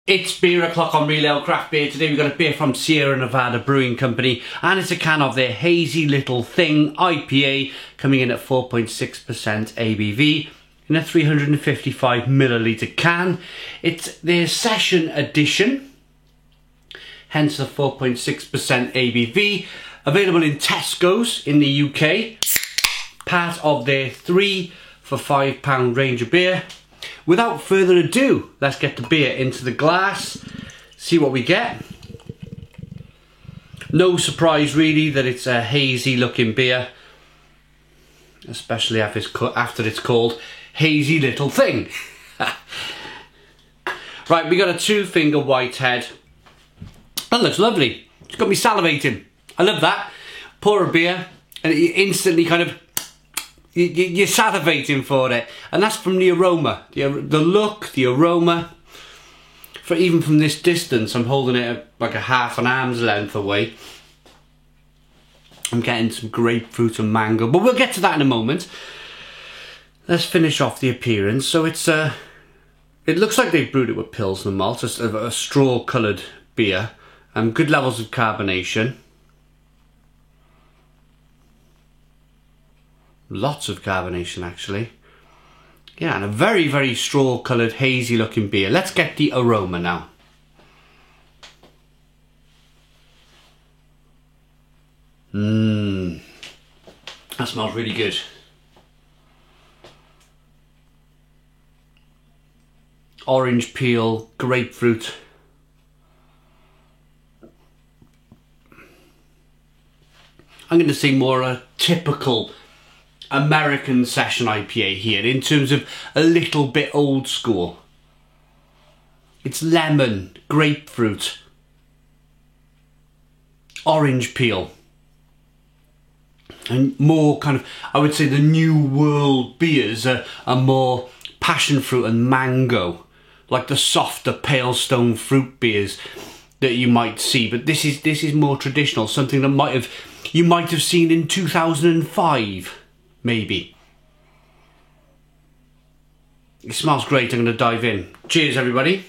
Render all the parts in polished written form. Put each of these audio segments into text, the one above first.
It's beer o'clock on Real Ale Craft Beer. Today we've got a beer from Sierra Nevada Brewing Company, and it's a can of their Hazy Little Thing IPA, coming in at 4.6% ABV in a 355 milliliter can. It's their session edition, hence the 4.6% ABV. Available in Tesco's in the UK, part of their 3 for £5 range of beer. Without further ado, let's get the beer into the glass, see what we get. No surprise really that it's a hazy looking beer, especially after it's called Hazy Little Thing. Right, we got a 2-finger whitehead. That looks lovely. It's got me salivating. I love that. Pour a beer and it instantly kind of, you're salivating for it, and that's from the aroma, the look, the aroma. Even from this distance, I'm holding it at like a half an arm's length away. I'm getting some grapefruit and mango, but we'll get to that in a moment. Let's finish off the appearance. So it looks like they've brewed it with Pilsner malt, a straw-coloured beer, good levels of carbonation. Lots of carbonation actually. Yeah, and a very, very straw-coloured, hazy looking beer. Let's get the aroma now. That smells really good. Orange peel, grapefruit. I'm going to say more a typical American session IPA here, in terms of a little bit old school. It's lemon, grapefruit, orange peel, and more kind of, I would say the new world beers are more passion fruit and mango, like the softer pale stone fruit beers that you might see. But this is more traditional, something that you might have seen in 2005. Maybe. It smells great. I'm going to dive in. Cheers, everybody.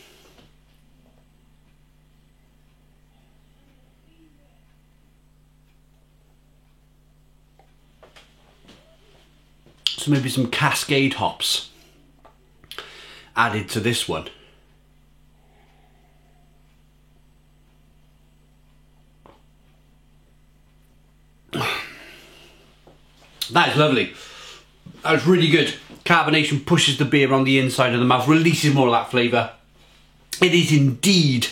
So maybe some Cascade hops added to this one. That is lovely. That's really good. Carbonation pushes the beer on the inside of the mouth, releases more of that flavour. It is indeed,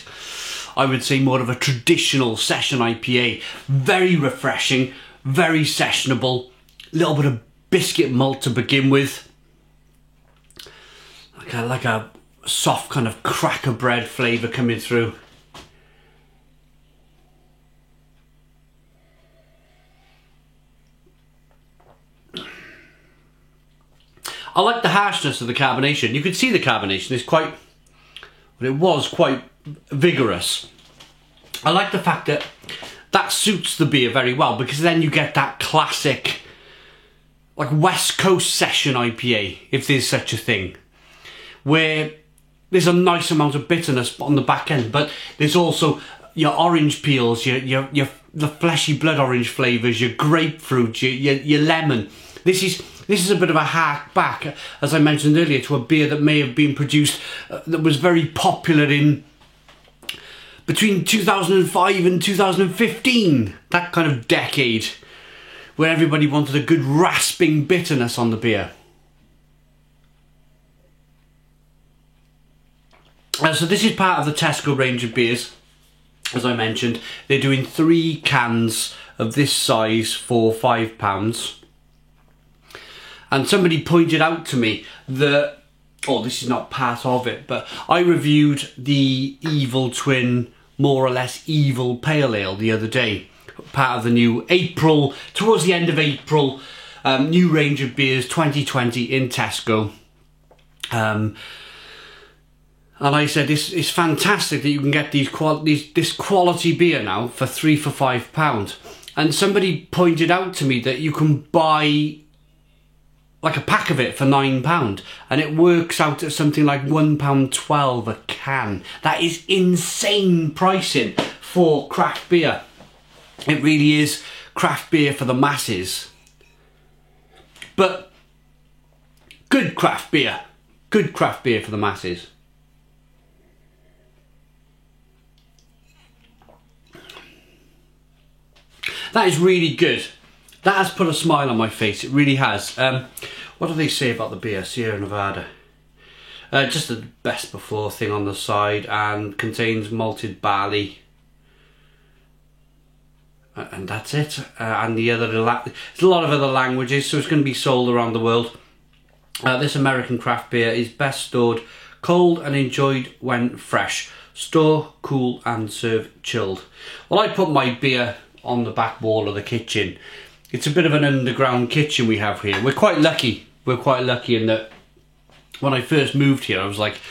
I would say, more of a traditional session IPA. Very refreshing, very sessionable. A little bit of biscuit malt to begin with. Like a soft kind of cracker bread flavour coming through. I like the harshness of the carbonation. You can see the carbonation is quite, well, it was quite vigorous. I like the fact that that suits the beer very well, because then you get that classic, like West Coast session IPA, if there's such a thing, where there's a nice amount of bitterness on the back end, but there's also your orange peels, the fleshy blood orange flavours, your grapefruit, your lemon. This is a bit of a hark back, as I mentioned earlier, to a beer that may have been produced, that was very popular in between 2005 and 2015. That kind of decade, where everybody wanted a good rasping bitterness on the beer. So this is part of the Tesco range of beers, as I mentioned. They're doing 3 cans of this size for £5. And somebody pointed out to me that, oh, this is not part of it, but I reviewed the Evil Twin, more or less evil pale ale the other day. Part of the new April, towards the end of April, new range of beers 2020 in Tesco. And I said, it's fantastic that you can get this quality beer now for 3 for £5. And somebody pointed out to me that you can buy like a pack of it for £9, and it works out at something like £1.12 a can. That is insane pricing for craft beer. It really is craft beer for the masses. But good craft beer. Good craft beer for the masses. That is really good. That has put a smile on my face. It really has. What do they say about the beer? Sierra Nevada. Just the best before thing on the side, and contains malted barley. And that's it. And the other, there's a lot of other languages, so it's going to be sold around the world. This American craft beer is best stored cold and enjoyed when fresh. Store, cool and serve chilled. Well, I put my beer on the back wall of the kitchen. It's a bit of an underground kitchen we have here. We're quite lucky. We're quite lucky in that when I first moved here, I was like,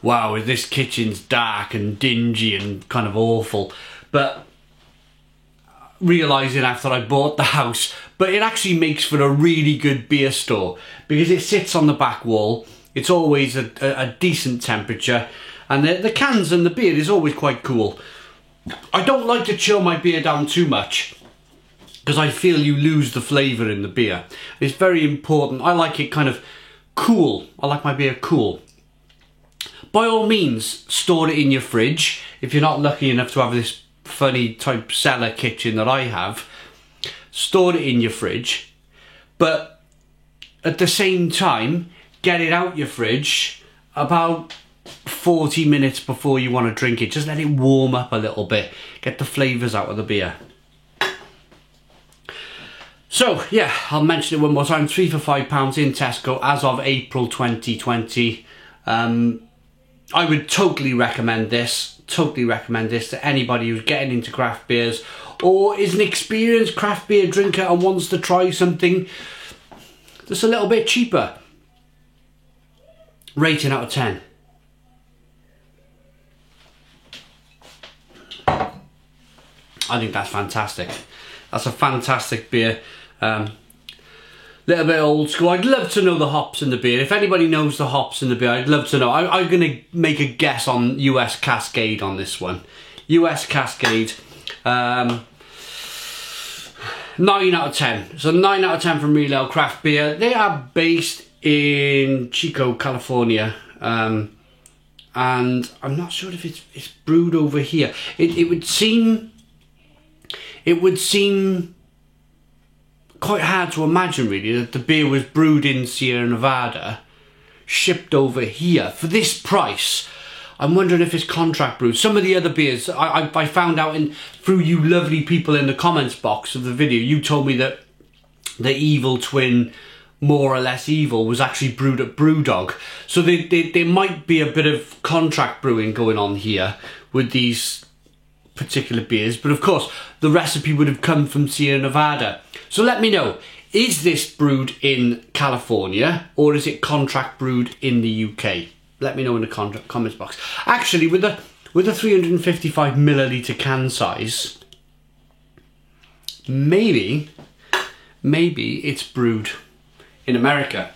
wow, this kitchen's dark and dingy and kind of awful. But realising after I bought the house, but it actually makes for a really good beer store because it sits on the back wall. It's always a decent temperature, and the cans and the beer is always quite cool. I don't like to chill my beer down too much because I feel you lose the flavour in the beer. It's very important. I like it kind of cool. I like my beer cool. By all means, store it in your fridge. If you're not lucky enough to have this funny type cellar kitchen that I have, store it in your fridge. But at the same time, get it out your fridge about 40 minutes before you want to drink it. Just let it warm up a little bit. Get the flavours out of the beer. So yeah, I'll mention it one more time. 3 for £5 in Tesco as of April 2020. I would totally recommend this. Totally recommend this to anybody who's getting into craft beers or is an experienced craft beer drinker and wants to try something that's a little bit cheaper. Rating out of 10. I think that's fantastic. That's a fantastic beer. Little bit old school. I'd love to know the hops in the beer. If anybody knows the hops in the beer, I'd love to know. I'm going to make a guess on US Cascade on this one. US Cascade. 9 out of 10. So 9 out of 10 from Real Ale Craft Beer. They are based in Chico, California. And I'm not sure if it's brewed over here. It would seem quite hard to imagine really that the beer was brewed in Sierra Nevada, shipped over here for this price. I'm wondering if it's contract brewed. Some of the other beers I found out through you lovely people in the comments box of the video. You told me that the Evil Twin, More or Less Evil, was actually brewed at Brewdog. So there might be a bit of contract brewing going on here with these particular beers, but of course the recipe would have come from Sierra Nevada. So let me know, is this brewed in California or is it contract brewed in the UK? Let me know in the comments box. Actually, with the 355 milliliter can size, maybe it's brewed in America,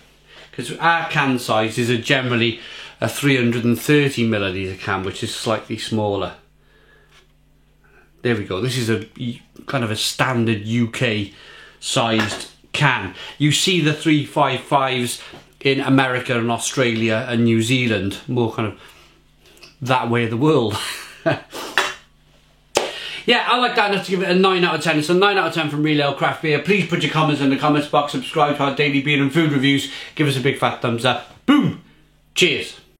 because our can sizes are generally a 330 milliliter can, which is slightly smaller. There we go. This is a kind of a standard UK sized can. You see the 355s in America and Australia and New Zealand, more kind of that way of the world. Yeah, I like that enough to give it a 9 out of 10. It's a 9 out of 10 from Real Ale Craft Beer. Please put your comments in the comments box, subscribe to our daily beer and food reviews, give us a big fat thumbs up. Boom! Cheers!